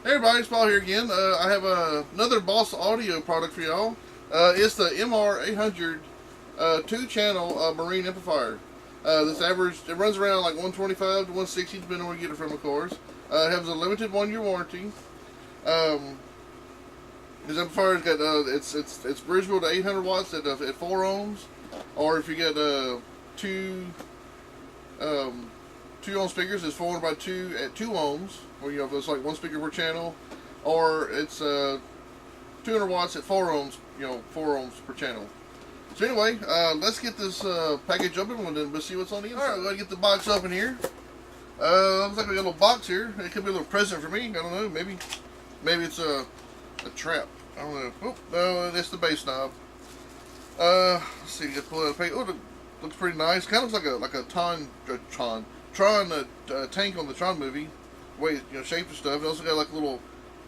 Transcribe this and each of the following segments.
Hey everybody, it's Paul here again. I have another Boss Audio product for y'all. It's the MR800 two-channel marine amplifier. This average, it runs around like 125 to 160, depending on where you get it from, of course. It has a limited 1-year warranty. This amplifier's got it's bridgeable to 800 watts at 4 ohms, or if you get two ohm speakers, it's 400 by 2 at 2 ohms, where you know it's like 1 speaker per channel, or it's 200 watts at 4 ohms, 4 ohms per channel. So anyway, let's get this package open and then we'll see what's on the inside. Alright, we're going to get the box open here. Looks like we got a little box here. It could be a little present for me. I don't know. Maybe it's a trap. I don't know. Oh, no, it's the bass knob. Let's see. Get pull out the paper. Oh, it looks pretty nice. Kind of looks like a Tron tank on the Tron movie. Way shape and stuff. It also got like a little,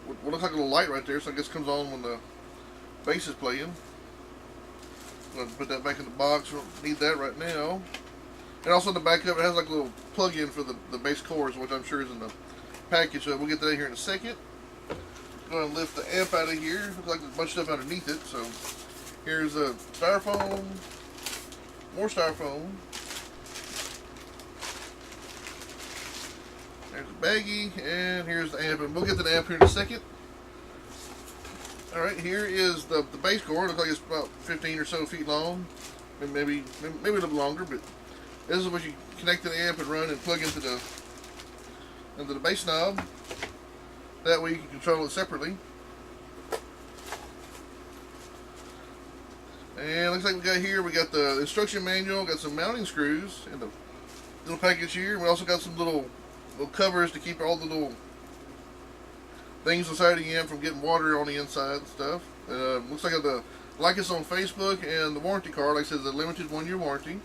what looks like a little light right there. So I guess it comes on when the bass is playing. I'm going to put that back in the box. We don't need that right now. And also in the back of it has like a little plug-in for the bass chorus, which I'm sure is in the package. So we'll get to that here in a second. Go ahead and lift the amp out of here. Looks like there's a bunch of stuff underneath it. So here's a styrofoam, more styrofoam. There's a baggie, and here's the amp. And we'll get to the amp here in a second. Alright, here is the bass cord. Looks like it's about 15 or so feet long. Maybe a little longer, but this is what you connect to the amp and run and plug into the bass knob. That way you can control it separately. And looks like we got the instruction manual, got some mounting screws in the little package here. We also got some little covers to keep all the little things inside the amp from getting water on the inside and stuff. Looks like it's on Facebook, and the warranty card, like I said, is a limited 1-year warranty.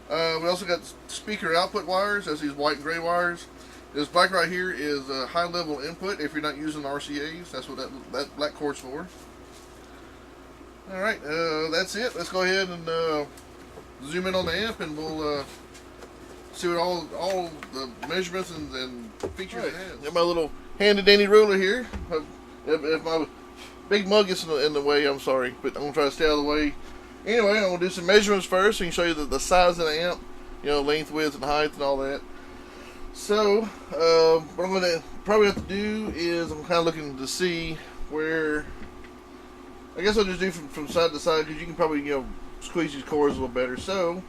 We also got speaker output wires. That's these white and gray wires. This black right here is a high level input if you're not using RCAs. That's what that black cord's for. Alright, that's it. Let's go ahead and zoom in on the amp, and we'll see what all the measurements and features it has. Got my little handy dandy ruler here. If my big mug gets in the way, I'm sorry, but I'm going to try to stay out of the way. Anyway, I'm going to do some measurements first so I can show you the size of the amp, length, width, and height, and all that. So, what I'm going to probably have to do is I'm kind of looking to see where, I guess I'll just do from side to side, because you can probably, squeeze these cords a little better. So,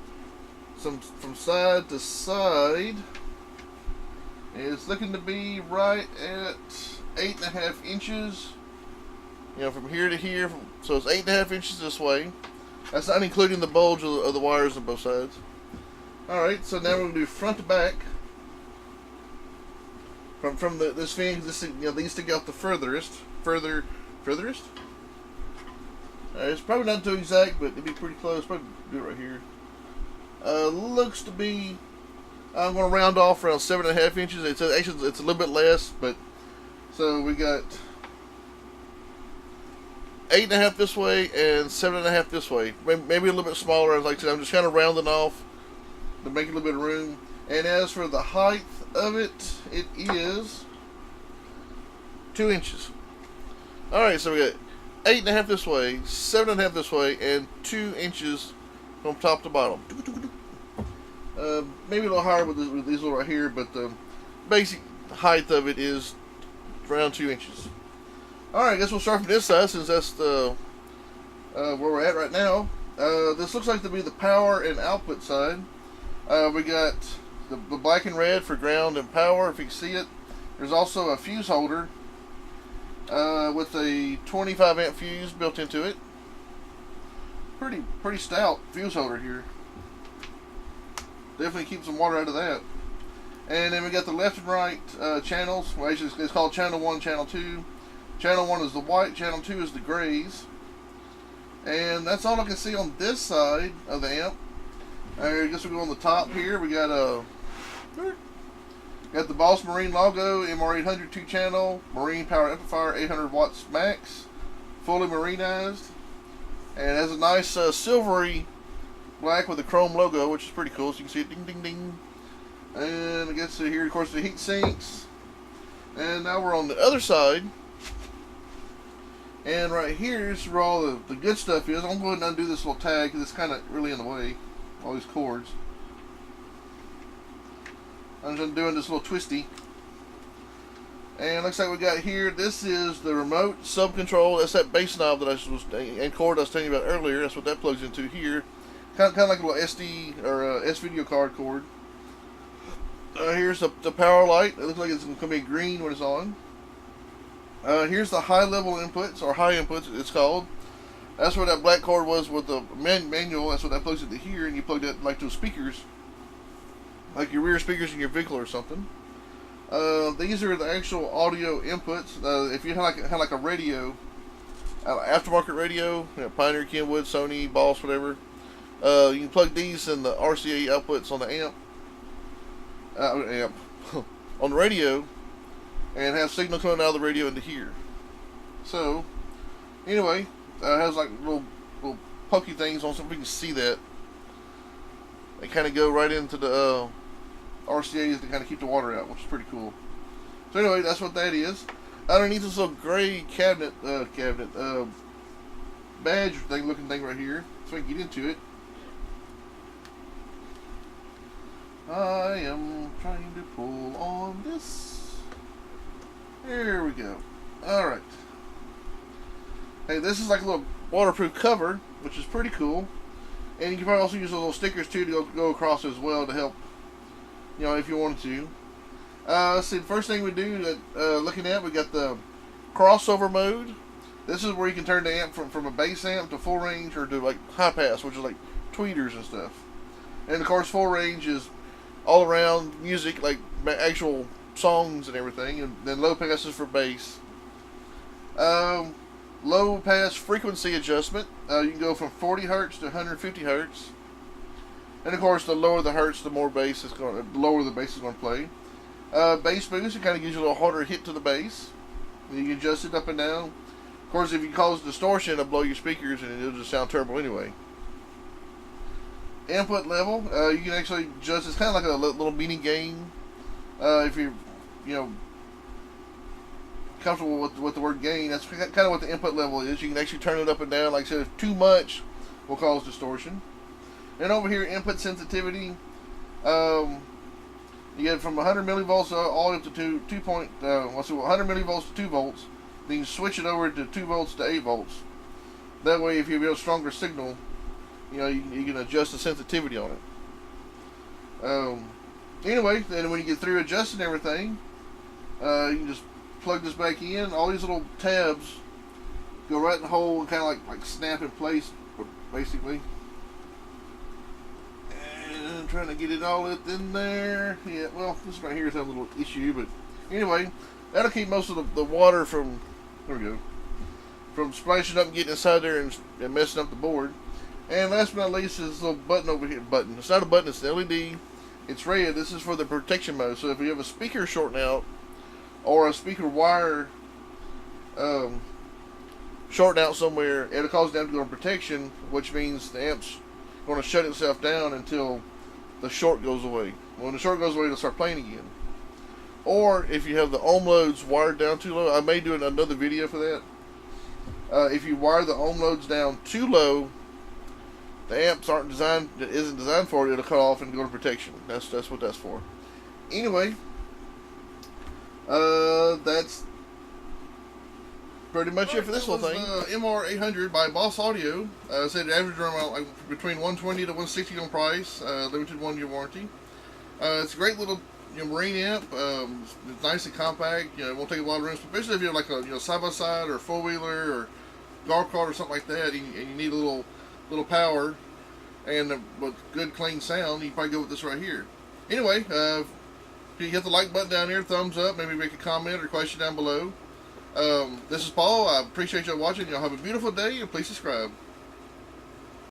from side to side, it's looking to be right at 8.5 inches. From here to here, so it's 8.5 inches this way. That's not including the bulge of the wires on both sides. Alright, so now we're going to do front to back. From this thing, these stick out the furthest. It's probably not too exact, but it'd be pretty close. Probably do it right here. Looks to be, I'm going to round off around 7.5 inches. It's a little bit less, but so we got 8.5 this way and 7.5 this way. Maybe a little bit smaller. Like I said, I'm just kind of rounding off to make a little bit of room. And as for the height of it, it is 2 inches. Alright, so we got 8.5 this way, 7.5 this way, and 2 inches from top to bottom. Maybe a little higher with these little right here, but the basic height of it is around 2 inches. Alright, I guess we'll start from this side, since that's the where we're at right now. This looks like to be the power and output side. We got the black and red for ground and power, if you can see it. There's also a fuse holder with a 25 amp fuse built into it. Pretty stout fuse holder here. Definitely keeps some water out of that. And then we got the left and right channels. Well, actually, it's called channel 1, channel 2. Channel 1 is the white, channel 2 is the grays. And that's all I can see on this side of the amp. I guess we'll go on the top here. We got the Boss Marine logo, MR800 2-channel, Marine Power Amplifier, 800 watts max, fully marinized. And it has a nice silvery black with a chrome logo, which is pretty cool. So you can see it, ding, ding, ding. And I guess here, of course, the heat sinks. And now we're on the other side. And right here is where all the good stuff is. I'm going to undo this little tag because it's kind of really in the way. All these cords. I'm just doing this little twisty. And looks like we got here, this is the remote sub-control. That's that bass knob that and cord I was telling you about earlier. That's what that plugs into here. Kind of like a little SD or S-video card cord. Here's the power light. It looks like it's going to be green when it's on. Here's the high level inputs, or high inputs it's called. That's where that black cord was with the manual. That's what that plugs into here, and you plug that like those speakers, like your rear speakers in your vehicle or something. These are the actual audio inputs. If you have like a radio, aftermarket radio, Pioneer, Kenwood, Sony, Boss, whatever, you can plug these in the RCA outputs on the amp on the radio, and have signal coming out of the radio into here. So anyway, it has like little pokey things on, so we can see that. They kind of go right into the RCAs to kind of keep the water out, which is pretty cool. So anyway, that's what that is. Underneath this little gray cabinet badge looking thing right here, so we can get into it. I am trying to pull on this. There we go. Alright. Hey, this is like a little waterproof cover, which is pretty cool. And you can probably also use little stickers too to go across as well to help, you know, if you wanted to. Let's see, the first thing we do, looking at, we got the crossover mode. This is where you can turn the amp from a bass amp to full range, or to like high pass, which is like tweeters and stuff. And of course, full range is all around music, like actual songs and everything. And then low pass is for bass. Low pass frequency adjustment. You can go from 40 hertz to 150 hertz. And of course, the lower the hertz, the more bass is going to, lower the bass is going to play. Bass boost, it kind of gives you a little harder hit to the bass. You can adjust it up and down. Of course, if you cause distortion, it'll blow your speakers and it'll just sound terrible anyway. Input level, you can actually adjust. It's kind of like a little mini gain. If you're, you know, comfortable with the word gain, that's kind of what the input level is. You can actually turn it up and down. Like I said, if too much will cause distortion. And over here, input sensitivity, you get from 100 millivolts all the way up to 100 millivolts to 2 volts. Then you can switch it over to 2 volts to 8 volts. That way, if you have a stronger signal, you know, you can adjust the sensitivity on it. Anyway, then when you get through adjusting everything, you can just plug this back in. All these little tabs go right in the hole and kind of like snap in place, basically. And I'm trying to get it all in there. Yeah, well, this right here is having a little issue, but anyway, that'll keep most of the water from, there we go, from splashing up and getting inside there and messing up the board. And last but not least is this little button over here. It's not a button, it's an LED. It's red. This is for the protection mode. So if you have a speaker shorting out, or a speaker wire shorting out somewhere, it'll cause them to go on protection, which means the amp's going to shut itself down until the short goes away. When the short goes away, it'll start playing again. Or if you have the ohm loads wired down too low, I may do another video for that. If you wire the ohm loads down too low, the amps isn't designed for it. It'll cut off and go to protection. That's what that's for. Anyway, that's pretty much it for this little thing. MR800 by Boss Audio. Said average around like between 120 to 160 on price. Limited 1-year warranty. It's a great little marine amp. It's nice and compact. It won't take a lot of room, especially if you're like a side by side or 4-wheeler or golf cart or something like that, and you need a little power and with good clean sound. You can probably go with this right here. Anyway, if you hit the like button down there, thumbs up, maybe make a comment or question down below. This is Paul. I appreciate y'all watching. Y'all have a beautiful day, and please subscribe.